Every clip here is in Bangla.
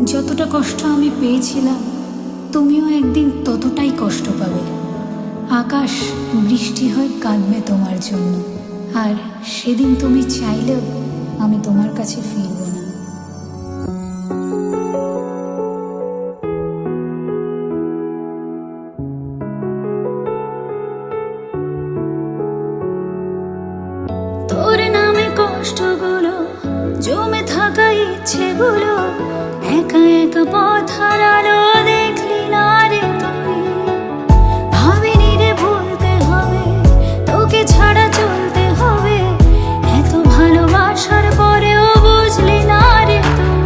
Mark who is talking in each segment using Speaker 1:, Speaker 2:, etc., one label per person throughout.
Speaker 1: যতটা কষ্ট আমি পেয়েছিলাম তুমিও একদিন ততটাই কষ্ট পাবে। আকাশ বৃষ্টি হয় কাঁদবে তোমার জন্য, আর সেদিন তুমি চাইলেও আমি তোমার কাছে ফিরব না। তোর নামে কষ্টগুলো, জমে থাকা ইচ্ছেগুলো, একা একা পথ হারালো দেখলি না রে তুই। ভাবিনি রে ভুলতে হবে, তোকে ছাড়া চলতে হবে, এত ভালোবাসার পরেও বুঝলি না রে তুই।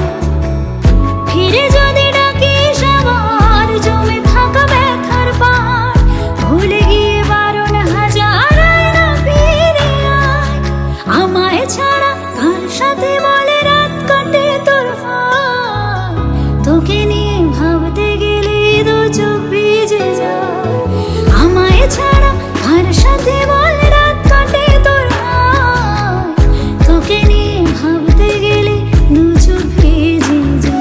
Speaker 1: ফিরে যদি ডাকিস আবার জমে থাকা ব্যথার পার, ভুলে গিয়ে বারণ হাজার আয়না ফিরে আয়। আমায় ছাড়া কার সাথে বলে রাত কাটে তোর হায়, তোকে নিয়ে ভাবতে গেলে দু চোখ ভিজে যায়। আমায় ছাড়া কার সাথে বলে রাত কাটে তোর হায়, তোকে নিয়ে ভাবতে গেলে দু চোখ ভিজে যায়।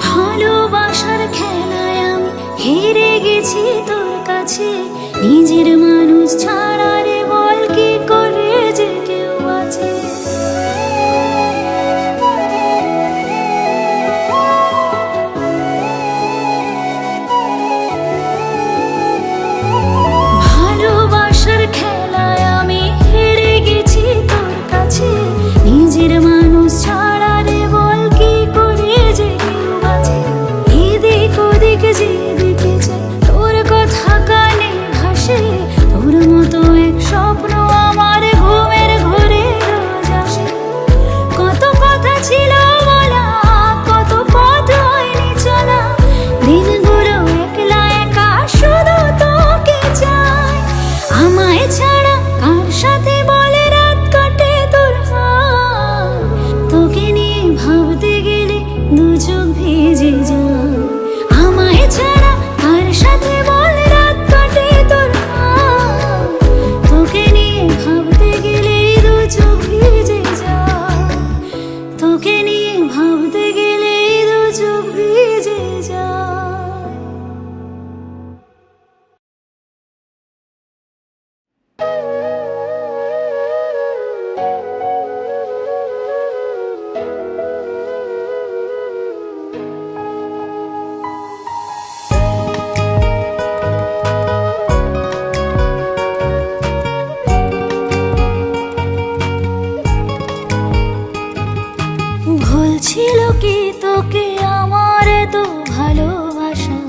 Speaker 1: ভালোবাসার খেলায় আমি হেরে গেছি তোর কাছে, নিজের মানুষ ছাড়া রে বল কি করে যে কেউ বাঁচে। ভালোবাসার খেলায় আমি হেরে গেছি তোর কাছে, নিজের মানুষ ছাড়া রে বল কি করে যে কেউ বাঁচে। এদিক ওদিক যেদিকে যাই তোর কথা কানে ভাসে, তোর মতো এক স্বপ্ন আমার ঘুমের ঘরে রোজ আসে। কত কথা ছিল বলা, কত পথ হয়নি চলা, দিনগুলো একলা একা শুধু তোকে চাই। আমায় ছাড়া কার সাথে বলে রাত কাটে তোর হায়, তোকে নিয়ে ভাবতে গেলে দু চোখ ভিজে যায়। আমায় ছাড়া কার সাথে বলে রাত কাটে তোর হায়, তোকে নিয়ে ভাবতে গেলে দু চোখ ভিজে যায়। তোকে নিয়ে ভাবতে গেলে দু চোখ ভিজে যায়। ভুল ছিল কি তোকে আমার তো ভালোবাসা,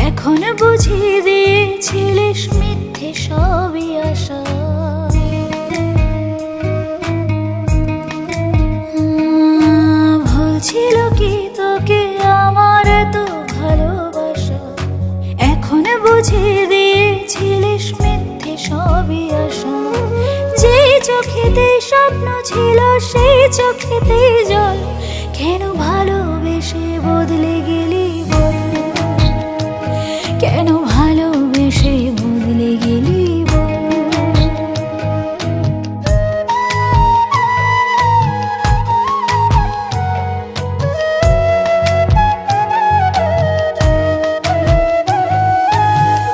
Speaker 1: এখন বুঝিয়ে দিয়েছিলিস মিথ্যে সবই আশা। ভুল ছিল কি তোকে আমার তো ভালোবাসা, এখন বুঝিয়ে দিয়েছিলিস মিথ্যে সবই আশা। যে চোখেতে স্বপ্ন ছিল সেই চোখেতে জল, কেন ভালোবেসে বদলে গেলি বল, কেন ভালোবেসে বদলে গেলি বল।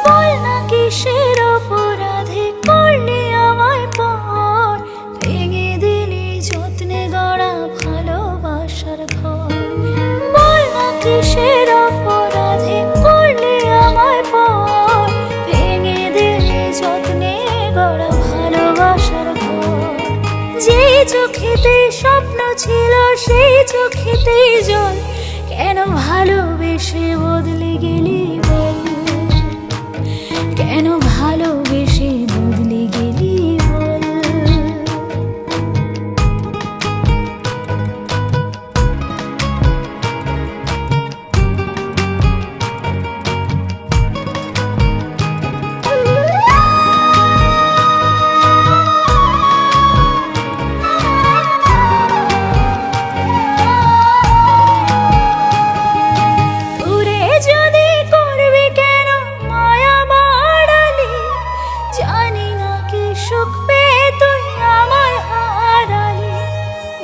Speaker 1: বল না কিসের অপরাধে করলি আমায় পর, ভেঙে দিলি যত্নে গড়া ভালোবাসার ঘর। বল না কিসের অপরাধে করলি আমায় পর, ভেঙে দিলি যত্নে গড়া ভালোবাসার ঘর। যেই চোখেতে স্বপ্ন ছিল সেই চোখেতেই জল, কেন ভালোবেসে বদলে গেলি বল, কেন ভালোবেসে বদলে গেলি বল। জানি না কি সুখ পেয়ে তুই আমায় হারালি,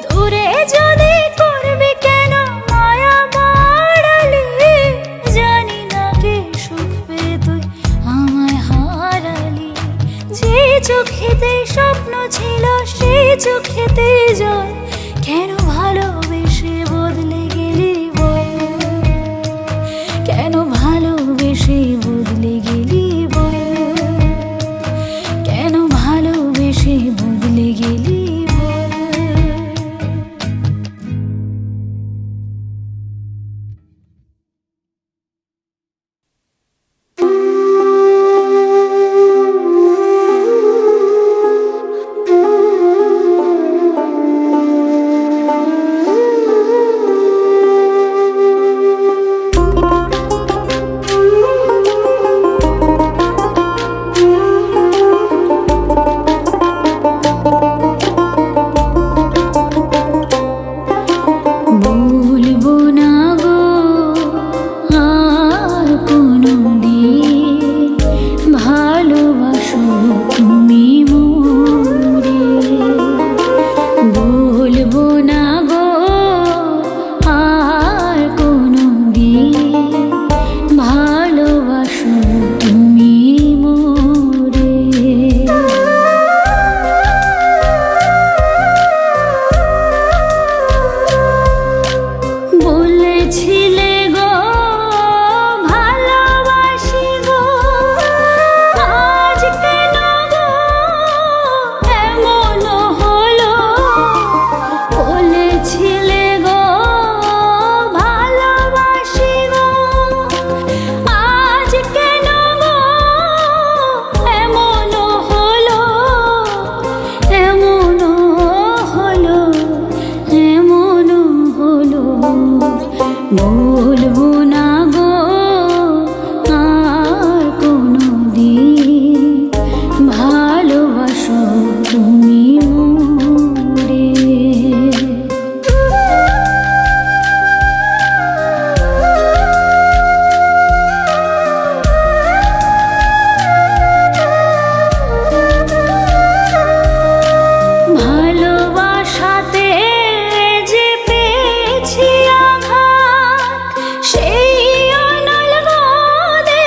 Speaker 1: দূরে যদি করবি কেন মায়া বাড়ালি, জানি না কি সুখ পেয়ে তুই আমায় হারালি। যে চোখেতে স্বপ্ন ছিল সেই চোখেতে জল, কেন ভালোবেসে বদলে গেলি বল, কেন ভালোবেসে বদলে গেলি বল, কেন ভালোবেসে বদলে গেলি বল। বলবো না গো আর কোনোদিন, ভালোবাসো তুমি মোরে। বলবো না গো আর কোনোদিন, ভালোবাসো তুমি মোরে। বলেছিলে গো ভালোবাসি গো, আজ কেন গো এমন হলো। বলেছিলে গো ভালোবাসি গো, আজ কেন গো এমন হলো, এমন হলো, এমন হলো। বলবো না গো আর কোনোদিন, ভালোবাসো তুমি মোরে। ভালোবাসাতে যে পেয়েছি আঘাত, সেই অনল গোদে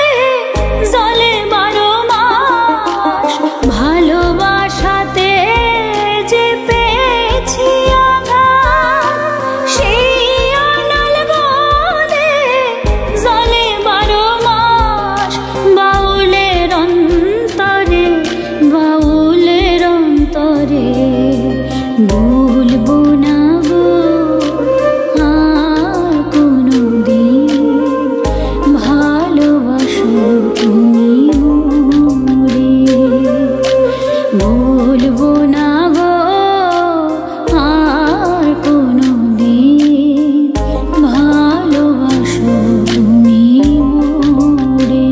Speaker 1: জলে 12 মাস। ভালোবাসাতে যে পেয়েছি আঘাত, সেই অনল গোদে জলে 12 মাস। বাউলের অন্তরে, বাউলের অন্তরে, বলবো না গো আর কোনোদিন, ভালোবাসো তুমি মোরে। বলবো না গো আর কোনোদিন, ভালোবাসো তুমি মোরে।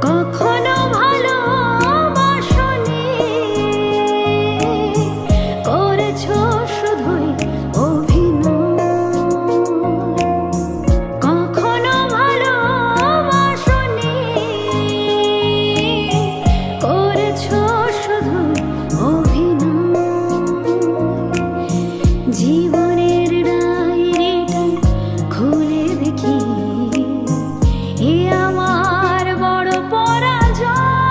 Speaker 1: কখনো ভালোবাসনি, করেছো শুধুই অভিনয়। কখনো ভালোবাসনি, করেছো শুধুই অভিনয়। জীবনের ডায়েরিটা খুলে দেখি, এ আমার বড় পরাজয়।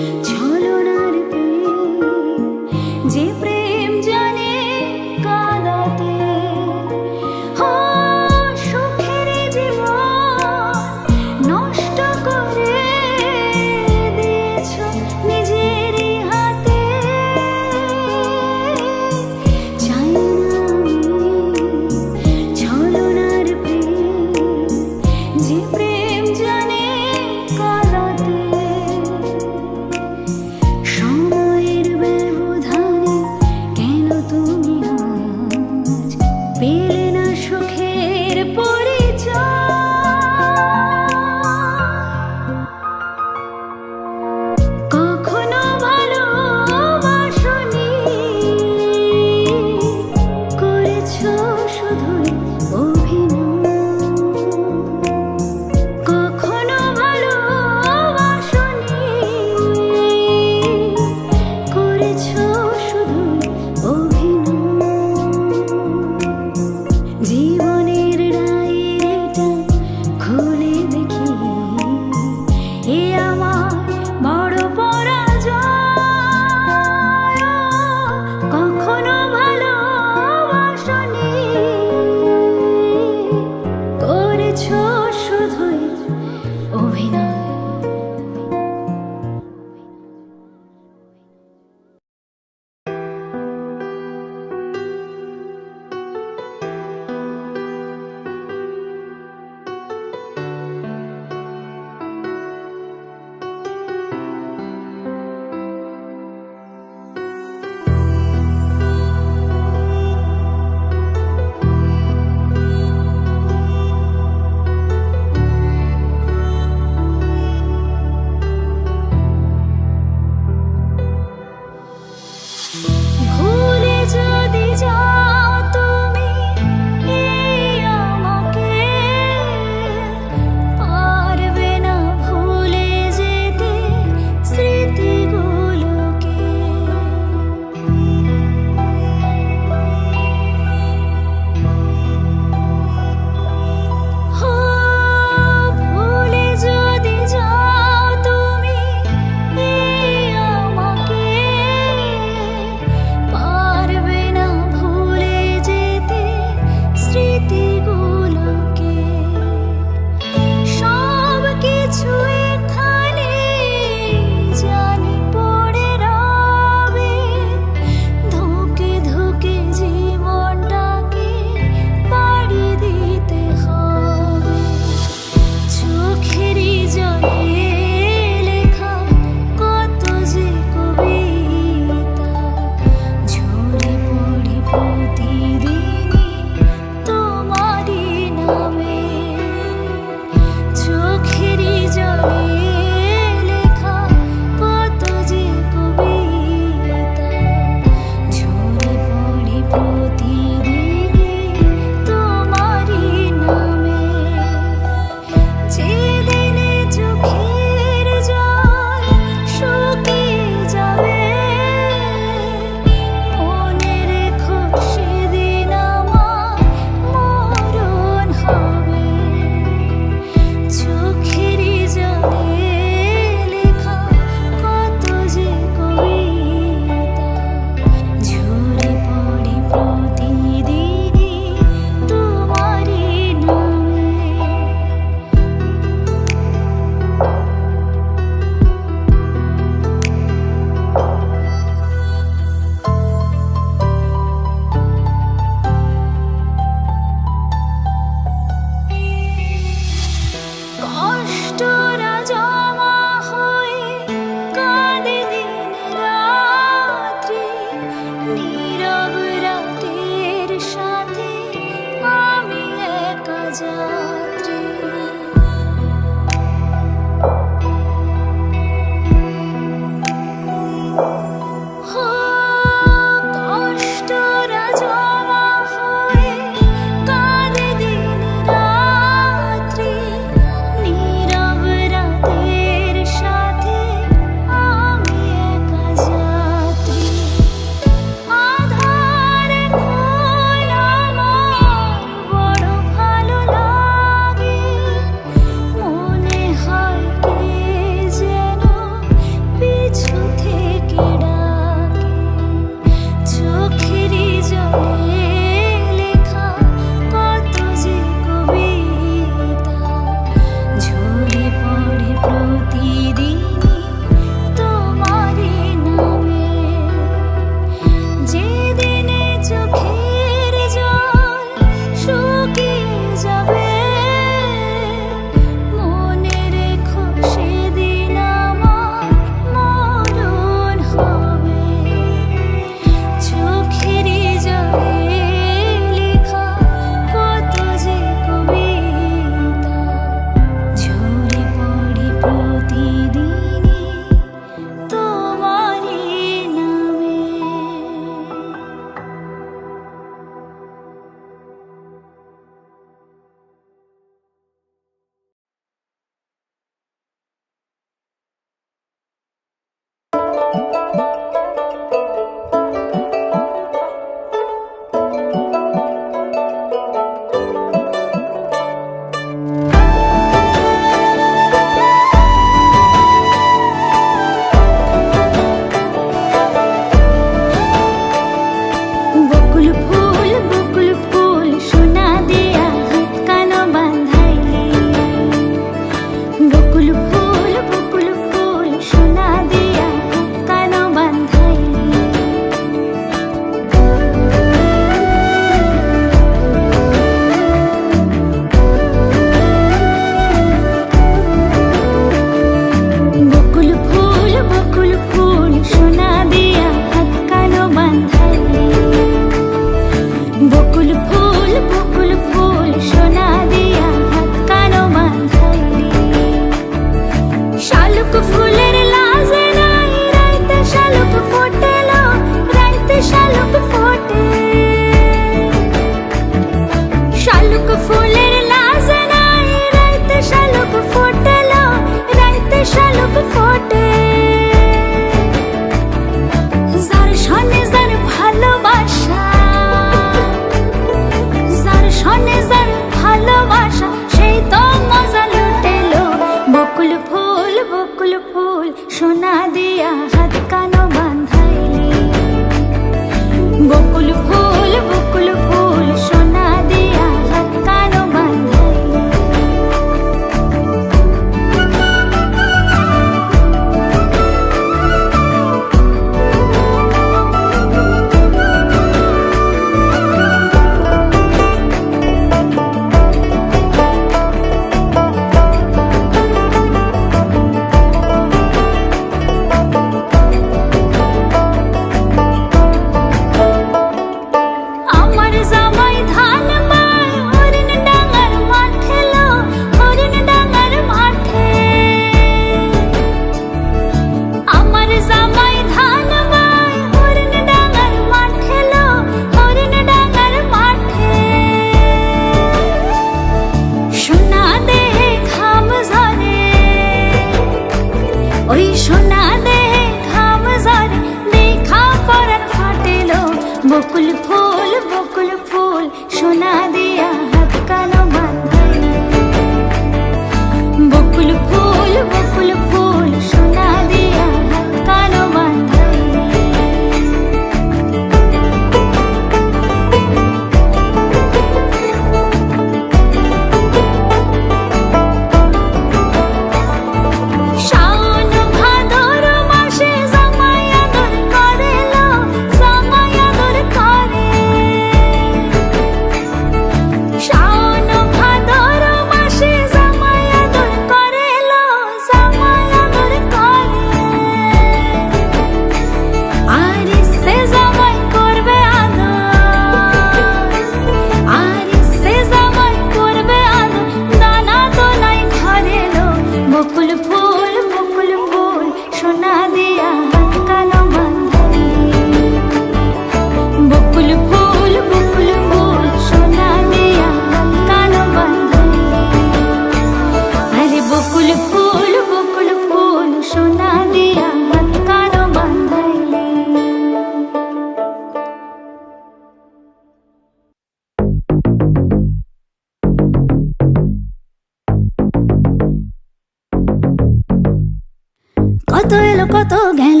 Speaker 1: কত এলো কত গেল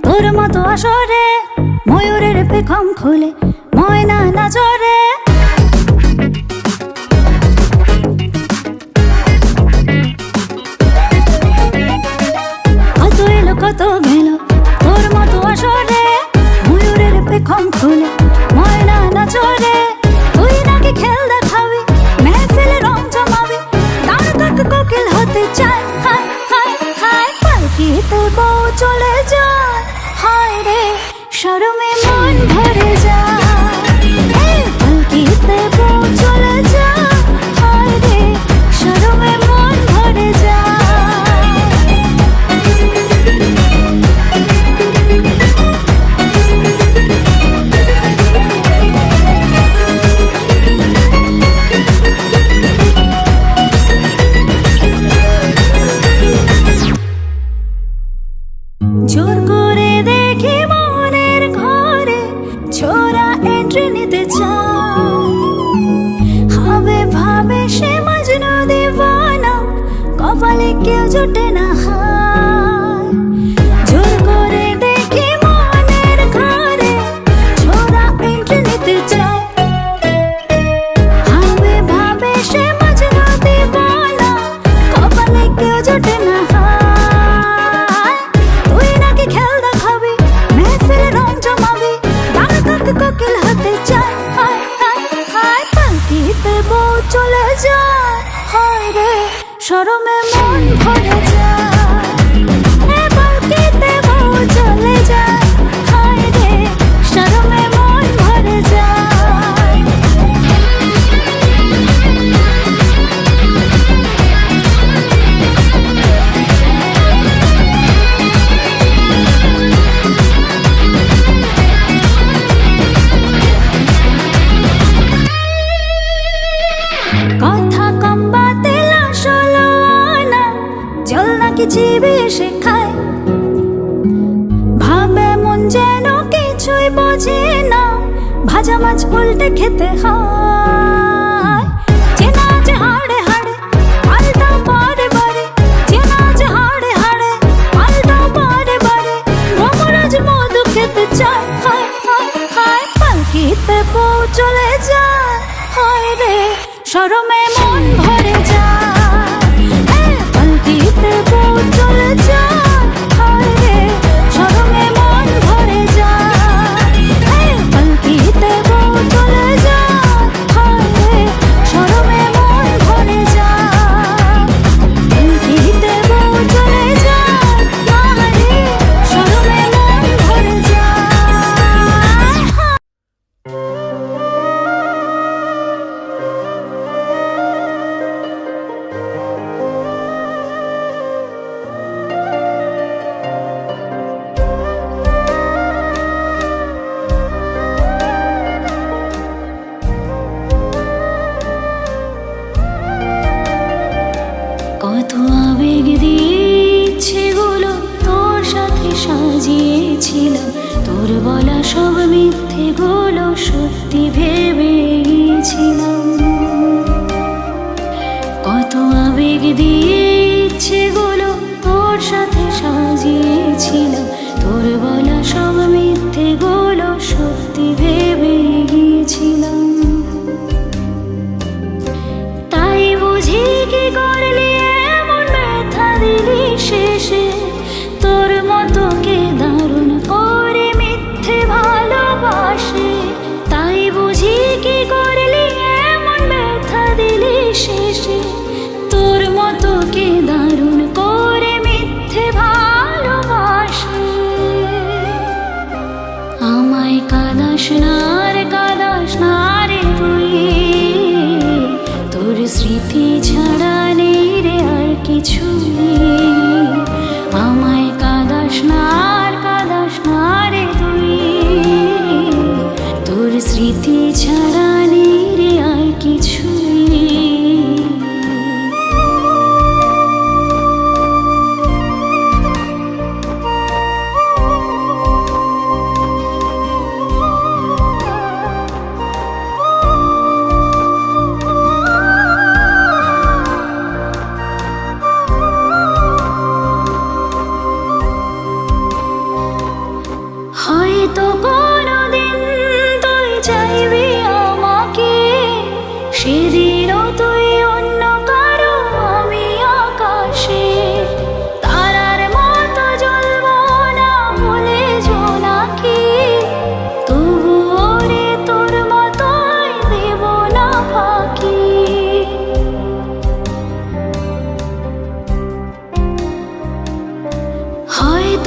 Speaker 1: তোর মতো আসরে, ময়ূরের পেখম খুলে ময়না নাচরে। কত এলো কত গেল তোর মতো আসরে, ময়ূরের পেখম খুলে ময়না নাচরে। তুই নাকি খেল দেখাবি, মেহফিলে রং জমাবি, তার তক কোকিল হতে চায়। হায় হায় হায়, পালকিতে বউ চলে যায়, হায় রে শরমে মন ভরে যায়। পালকিতে বউ চলে যায়, হায় রে শরমে মন ভরে যায়। জোর করে দেখি মনের ঘরে ছোড়া এন্ট্রি নিতে চায়, হবে ভাবে সে মজনু দিওয়ানা, কপালে কেউ জোটে না হায়। জোর করে দেখি মনের ঘরে ছোড়া এন্ট্রি নিতে চায়, হবে ভাবে সে মজনু দিওয়ানা, কপালে কেউ জোটে না হায়। কোকিল হতে চায়, হায় হায় হায়, পালকিতে বউ চলে যায়, হায় রে শরমে মন ভরে যায়। পালকিতে বউ চলে যায়, হায় রে শরমে মন ভরে যায়। কথা কম বাতে লাশলো আনা, জল নাকি চিবে সে খায়, ভাবে মন যেন কিছুই বোঝে না, ভাজা মাছ উল্টে খেতে হয়। চেনা যে হাড়ে হাড়ে পাল্টা বারে বারে, চেনা যে হাড়ে হাড়ে পাল্টা বারে বারে, মমরাজ মধু খেতে চায়, হায় হায় হায়, পালকিতে বউ চলে যায়, হায় রে শরমে মন ভরে যায়। পালকিতে বউ চলে যায়, হায় রে শরমে মন ভরে যায়। পালকিতে বউ চলে যায়, হায় রে শরমে মন ভরে যায়। পালকিতে বউ চলে যায়, হায় রে শরমে মন ভরে যায়। কত আবেগ দিচ্ছেগুলো তোর সাথে সাজিয়েছিলাম, তোর বলা সব মিথ্যেগুলো সত্যি ভেবে গিয়েছিলাম। কত আবেগ দিচ্ছেগুলো তোর সাথে সাজিয়েছিলাম, তোর বলা সব মিথ্যেগুলো সত্যি ভেবে গিয়েছিলাম। তাই বুঝি কি করলি এমন ব্যথা দিলি শেষে, তোর মতো কে দারুণ করে মিথ্যে ভালোবাসে। তাই বুঝি কি করলি এমন ব্যথা দিলি শেষে, তোর মতো কে দারুণ করে মিথ্যে ভালোবাসে। আমায় কাঁদাস না রে কাঁদাস না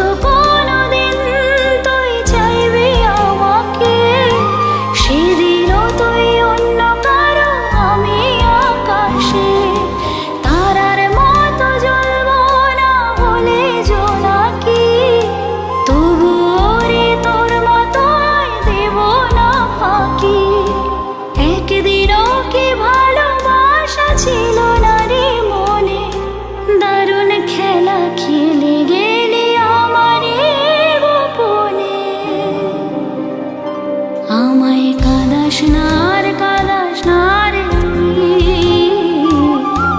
Speaker 1: হয়তো কোনোদিন তুই চাইবি আমাকে, সেদিনও তুই অন্য কারো, আমি আকাশে তারার মতো জ্বলবো না হলে জোনাকি। তবুও রে তোর মতোই দেব না ফাঁকি। একদিনও কি ভালোবাসা ছিল না রে মনে, দারুণ খেলা খেলে গেলি আমার গোপনে। আমায় কাঁদাস না আর কাঁদাস না রে তুই,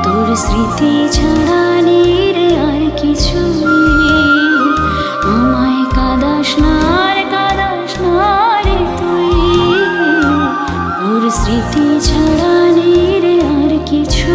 Speaker 1: তোর স্মৃতি ছাড়া নেই রে আর কিছু। আমায় কাঁদাস না আর কাঁদাস না রে তুই, তোর স্মৃতি ছাড়া নেই রে আর কিছু।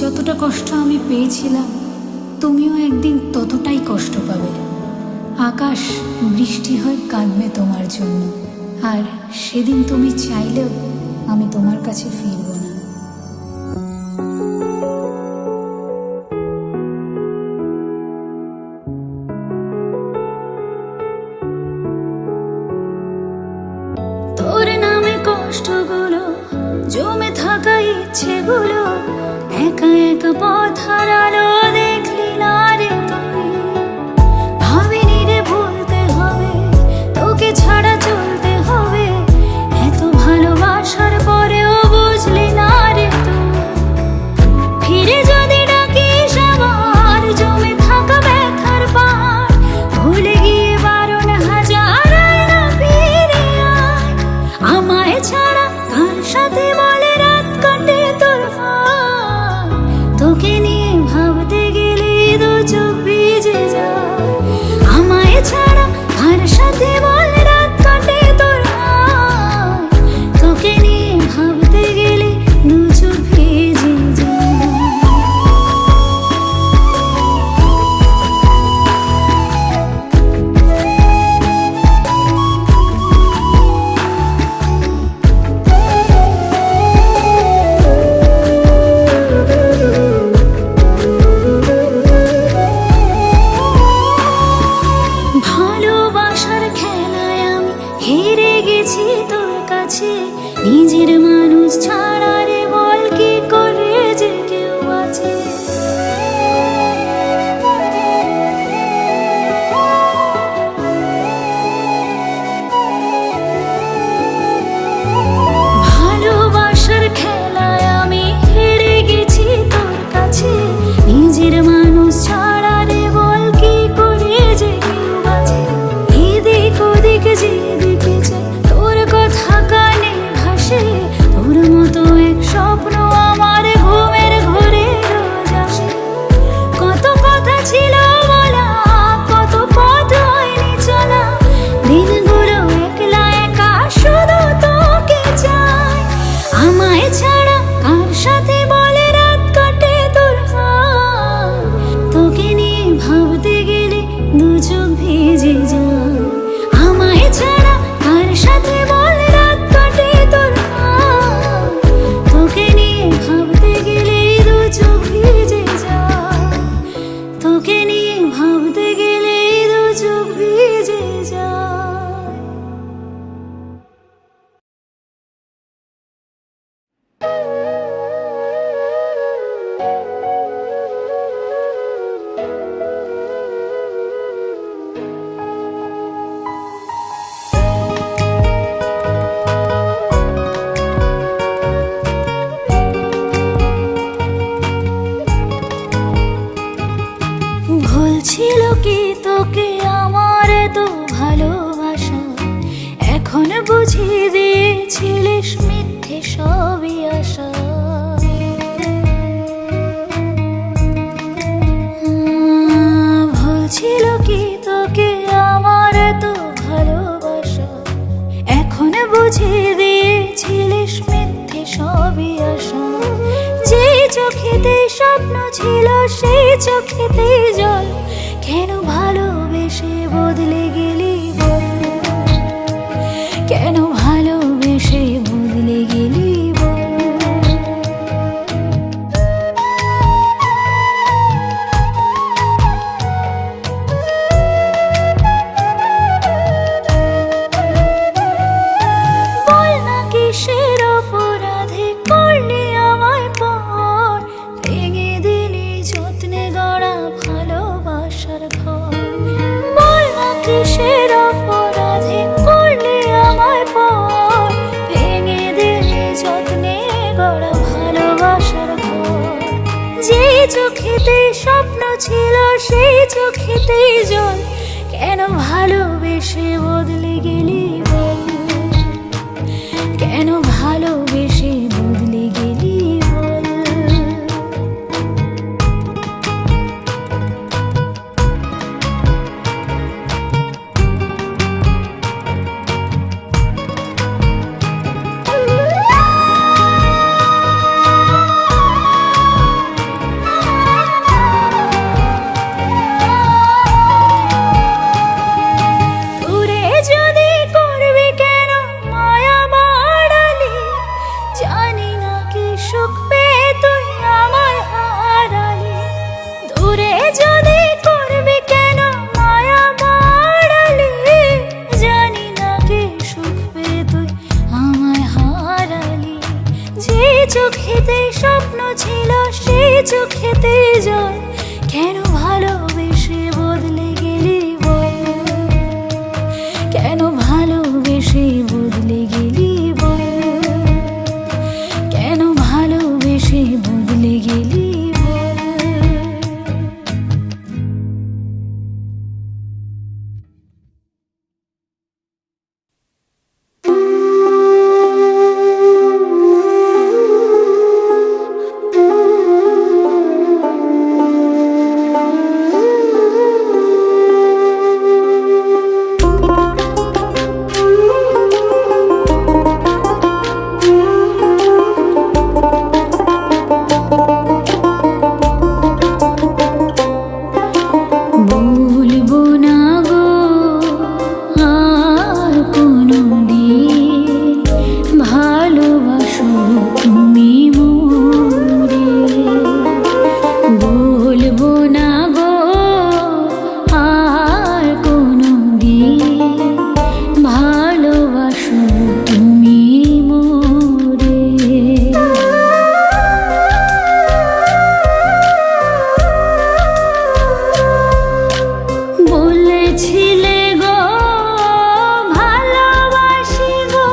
Speaker 1: যতটা কষ্ট আমি পেয়েছিলাম, তুমিও একদিন ততটাই কষ্ট পাবে। আকাশ বৃষ্টি হয়ে কাঁদবে তোমার জন্য, আর সেদিন তুমি চাইলেও আমি তোমার কাছে ফিরব না। তোর নামে কষ্টগুলো, জমে থাকা ইচ্ছেগুলো, একা একা পথ হারালো দেখলি না রে তুই। ভাবিনি রে ভুলতে হবে, তোকে ছাড়া চলতে হবে, এত ভালোবাসার পরেও বুঝলি না রে তুই। ফিরে যদি ডাকিস আবার জমে থাকা ব্যথার পার, ভুলে গিয়ে বারণ হাজার আয়না ফিরে আয়। আমায় ছাড়া কার সাথে বলে রাত কাটে তোর, তোকে নিয়ে ভাবতে গেলে দু চোখ ভিজে যায়। আমায় ছাড়া কার সাথে বল রাত কাটে তোর, তোকে নিয়ে ভাবতে গেলে দু চোখ ভিজে যায়। ভালোবাসার খেলায় আমি হেরে গেছি তোর কাছে, নিজের মানুষ ছাড়া রে বল কি করে যে কেউ বাঁচে। ভালোবাসার খেলায় আমি হেরে গেছি তোর কাছে, নিজের মানুষ ছাড়া রে বল কি করে যে কেউ বাঁচে। এদিক ওদিক যেদিকে যাই তোর কথা কানে ভাসে, তোর মতো এক স্বপ্ন আমার ঘুমের ঘোরে রোজ আসে। কত কথা ছিল বলা, কত পথ হয়নি চলা, দিনগুলো একলা একা শুধু তোকে চাই। আমায় ছাড়া কার সাথে বলে রাত কাটে তোর, তোকে নিয়ে ভাবতে গেলে দু চোখ ভিজে যায়। আমায় ছাড়া কার সাথে বল রাত কাটে তোর, তোকে নিয়ে ভাবতে গেলে দু চোখ ভিজে যায়। তোকে নিয়ে ভাবতে গেলে দু চোখ ভিজে যায়। ছিল কি তোকে আমার তো ভালোবাসা, এখন বুঝিয়ে দিয়েছিলিস মিথ্যে সবই আশা। ভালোবাসা। যে চোখেতে স্বপ্ন ছিল সেই চোখেতে জল, কেন ভালোবেসে বদলে গেলি বল, কেন ভালোবেসে বদলে গেলি বল। বল না কিসের অপরাধে করলি আমায় পর, ভেঙে দিলি যত্নে গড়া ভালোবাসার ঘর। বল না কিসের অপরাধে করলি আমায় পর, ভেঙে দিলি যত্নে গড়া ভালোবাসার ঘর। যে চোখেতে স্বপ্ন ছিল সেই চোখেতে জল, কেন ভালোবেসে বদলে গেলি বল, কেন ভালোবেসে বদলে গেলি বল। দূরে যদি করবি কেন মায়া বাড়ালি, জানি না কি সুখ পেয়ে তুই আমায় হারালি। দূরে যদি করবি কেন মায়া বাড়ালি, জানি না কি সুখ পেয়ে তুই আমায় হারালি। যে চোখেতে স্বপ্ন ছিল সেই চোখেতে জল, কেন ভালোবেসে বদলে গেলি বল, কেন ভালোবেসে বদলে গেলি বল, কেন ভালোবেসে বদলে গেলি বল। বলবো না গো আর কোনোদিন, ভালোবাসো তুমি মোরে। বলবো না গো আর কোনোদিন, ভালোবাসো তুমি মোরে। বলেছিলে গো ভালোবাসি গো,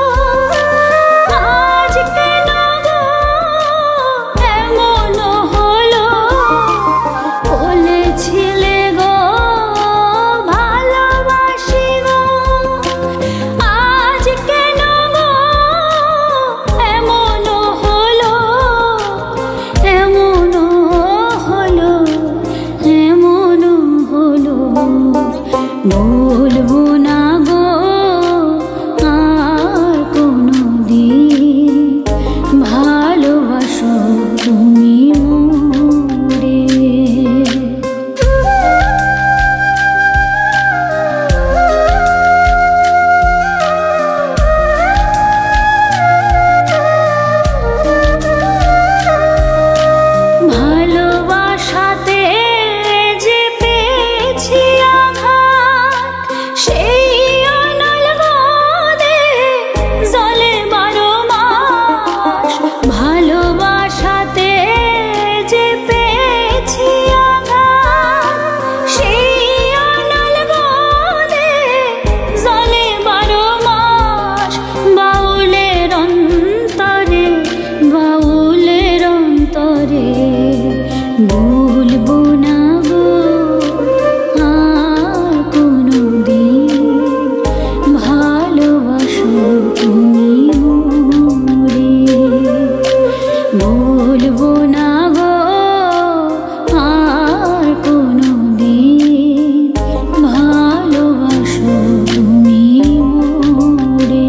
Speaker 1: আজ কেন গো এমন হলো। বলেছিলে গো ভালোবাসি গো, আজ কেন গো এমন হলো, এমন হলো, এমন হলো। বলবো না গো আর কোনোদিন, ভালোবাসো তুমি মোরে। ভালোবাসাতে যে পেয়েছি আঘাত, সেই অনল গোদে জলে 12 মাস। ভালোবাসাতে যে পেয়েছি আঘাত, সেই অনল গোদে জলে 12 মাস। বাউলের অন্তরে, বাউলের অন্তরে, বলবো না গো আর কোনোদিন, ভালোবাসো তুমি মোরে। বলবো না গো আর কোনোদিন, ভালোবাসো তুমি মোরে।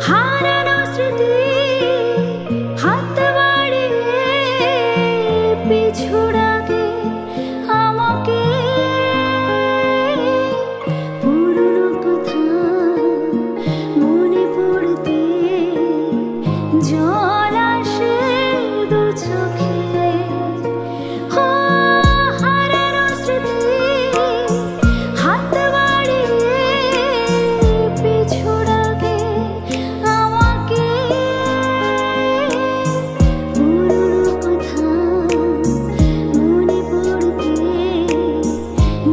Speaker 1: হারানো স্মৃতি হাত বাড়িয়ে পিছু ডাকে আমাকে, পুরনো কথা মনে পড়তে জল আসে দু চোখে। ও হারানো স্মৃতি হাত বাড়িয়ে পিছু ডাকে আমাকে, পুরনো কথা মনে পড়তে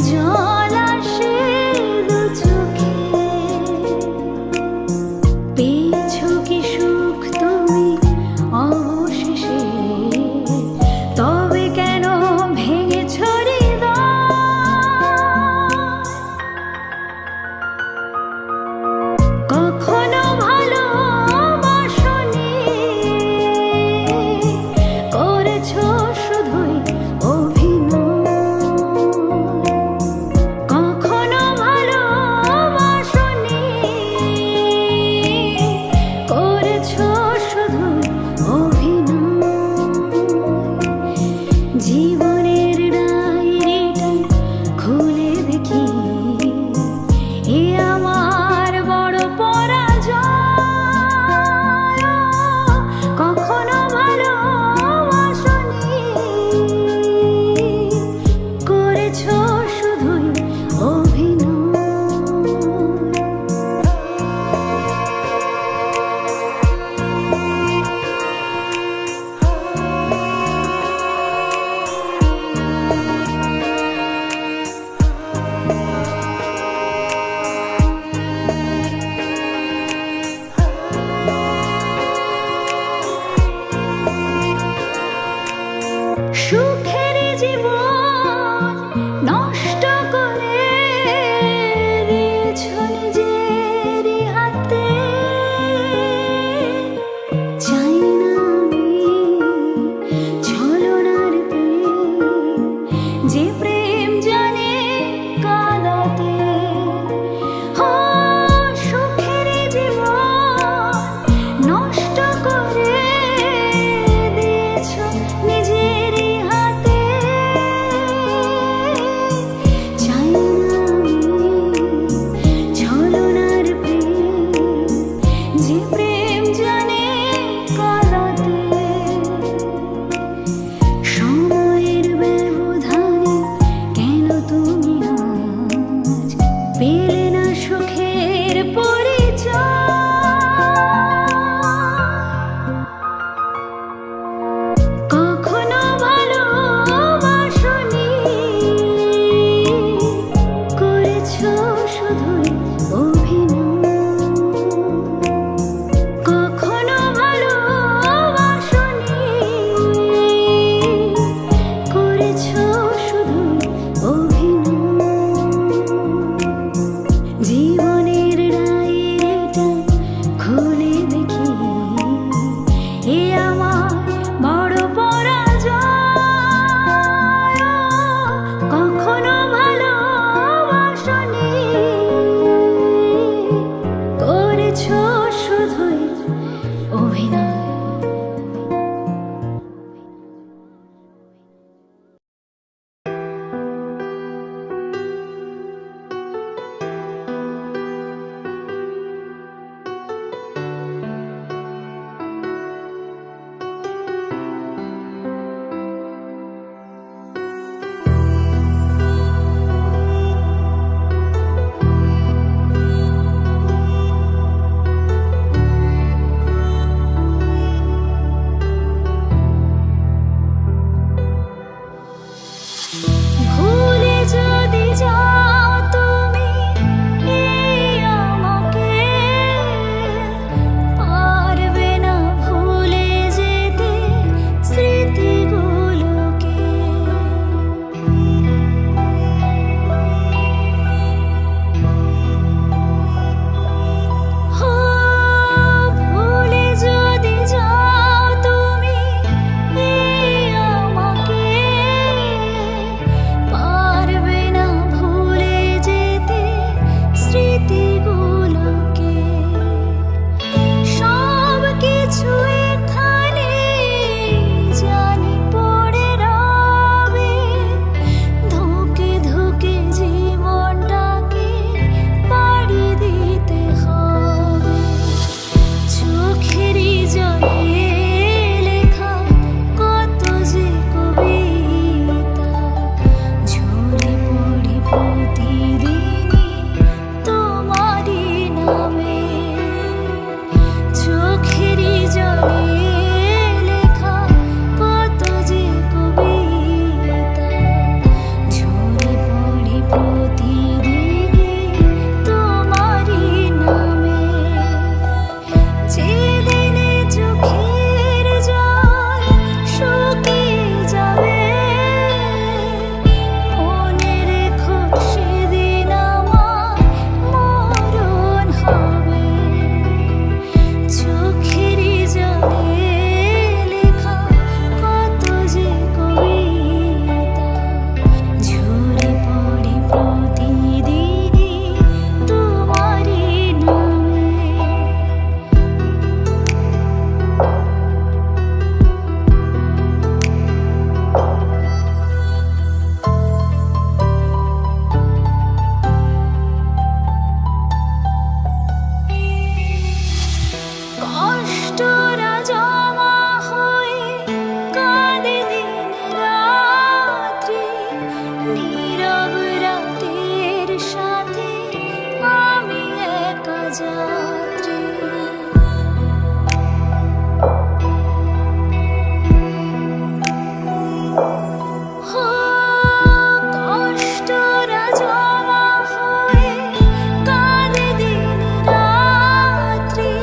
Speaker 1: জল আসে দু চোখে। পেয়েছো কি সুখ তুমি অবশেষে, তবে কেন ভেঙেছো হৃদয়? কখনো ভালোবাসনি, করেছো শুধুই অভিনয়। কখনো ভালোবাসনি, করেছো শুধুই অভিনয়। জীবনের ডায়েরিটা খুলে দেখি, এ আমার বড় পরাজয়। কখনো ভালোবাসনি, করেছো শুধুই অভিনয়। সুখের জীবন নষ্ট করে দিয়েছো নিজেরই হাতে। চাই না আমি ছলনার প্রেম, যে প্রেম জানে কাঁদাতে। ও সুখের জীবন নষ্ট করে দিয়েছো নিজেরই হাতে। চাই না আমি ছলনার প্রেম, যে প্রেম জানে কাঁদাতে। সময়ের ব্যবধানে কেন তুমি আজ পেলে না সুখের পরিচয়? কখনো ভালোবাসনি, করেছো শুধুই অভিনয়। কষ্টরা জমা হয়ে কাঁদে দিন রাত্রি, নীরব রাতের সাথে আমি একা যাত্রী। কষ্টরা জমা হয়ে কাঁদে দিন রাত্রি,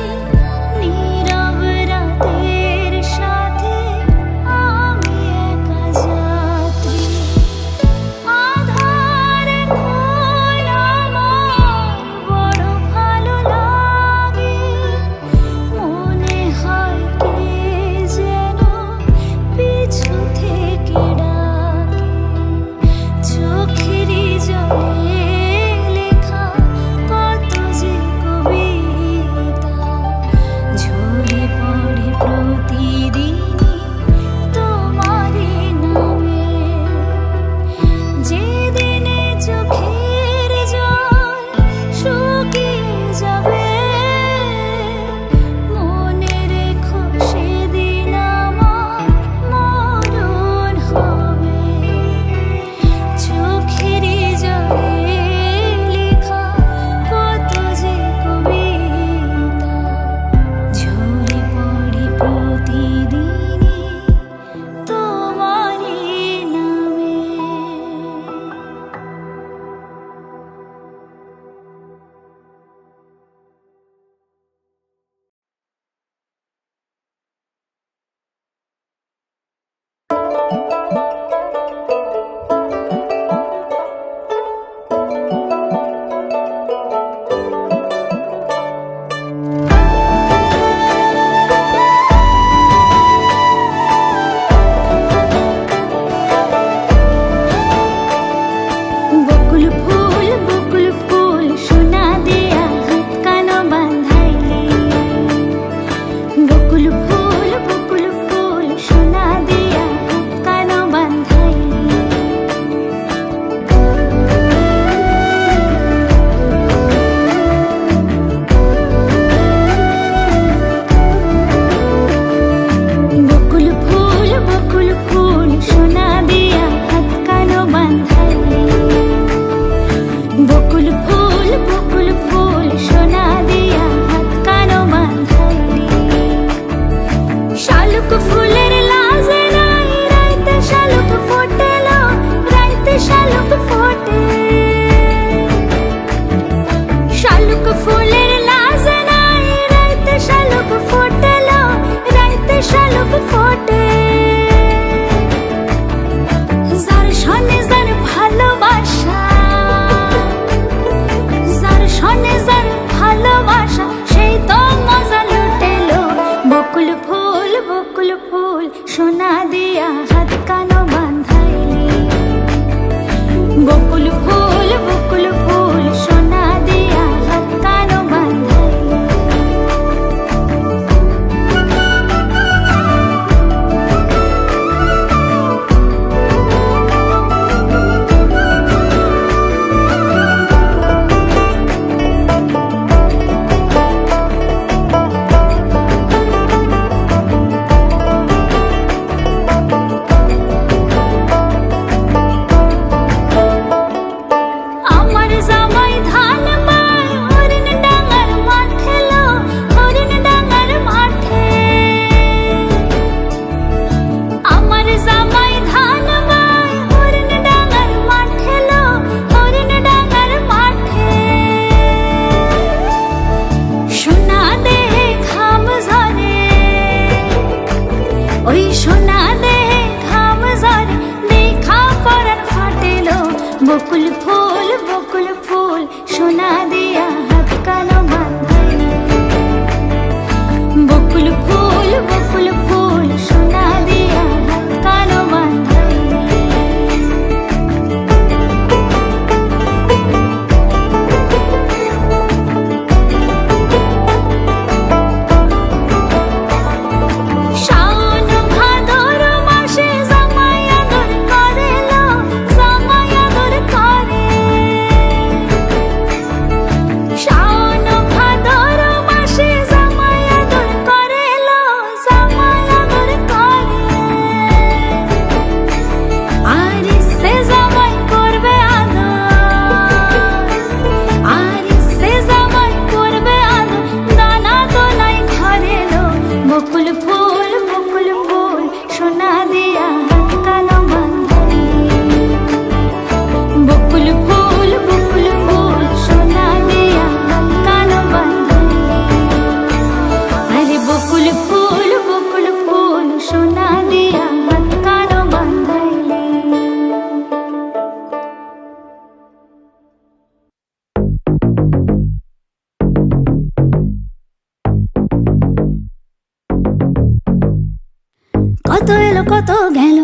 Speaker 1: এলো কত গেল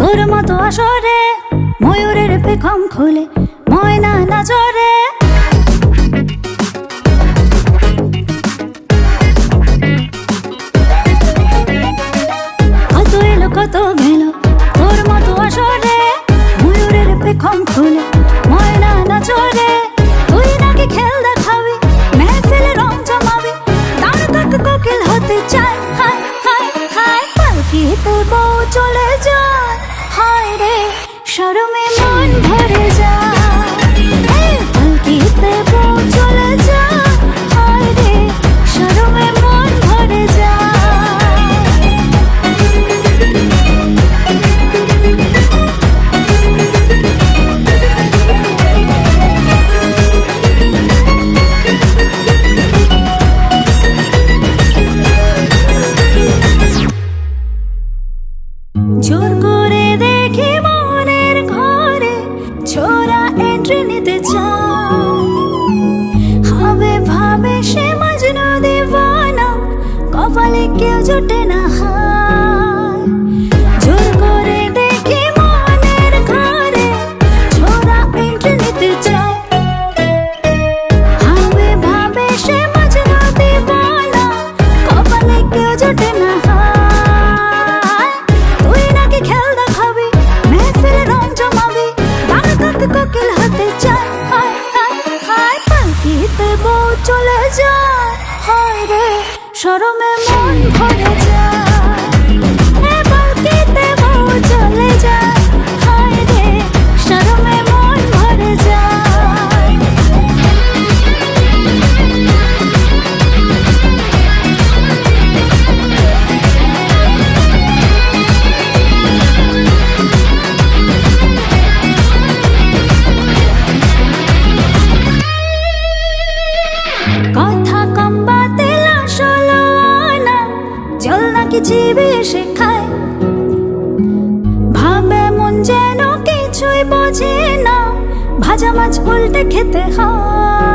Speaker 1: তোর মতো আসরে, ময়ূরের পেখম খুলে ময়না নাচরে। কত এলো কত গেল তোর মতো আসরে, ময়ূরের পেখম খুলে ময়না নাচরে। তুই নাকি খেল দেখাবি, মেহফিলে রং জমাবি, তার তক কোকিল হতে চায়। হায় হায় হায়, পালকিতে বউ চলে যায়, হায় রে শরমে মন ভরে যায়। এই পালকিতে বউ চলে যায়, হায় রে শরমে মন ভরে যায়। জোর করে দেখি মনের ঘরে, ছোড়া এন্ট্রি নিতে চায়। হবে ভাবে সে মজনু দিওয়ানা, কপালে কেউ জোটে না হায়। জোর করে দেখি মনের ঘরে, ছোড়া এন্ট্রি নিতে চায়। হবে ভাবে সে মজনু দিওয়ানা, কপালে কেউ জোটে না হায়। কোকিল হতে চায়, হায় হায় হায়, পালকিতে বউ চলে যায়, হায় রে শরমে মন ভরে যায়। এ পালকিতে বউ চলে যায়, হায় রে শরমে মন ভরে যায়। কথা কম বাতে লাশলো আনা, জল নাকি চিবে শেখায়। ভাবে মন যেন কিছুই বোঝে না, ভাজা মাছ উল্টে খেতে হয়।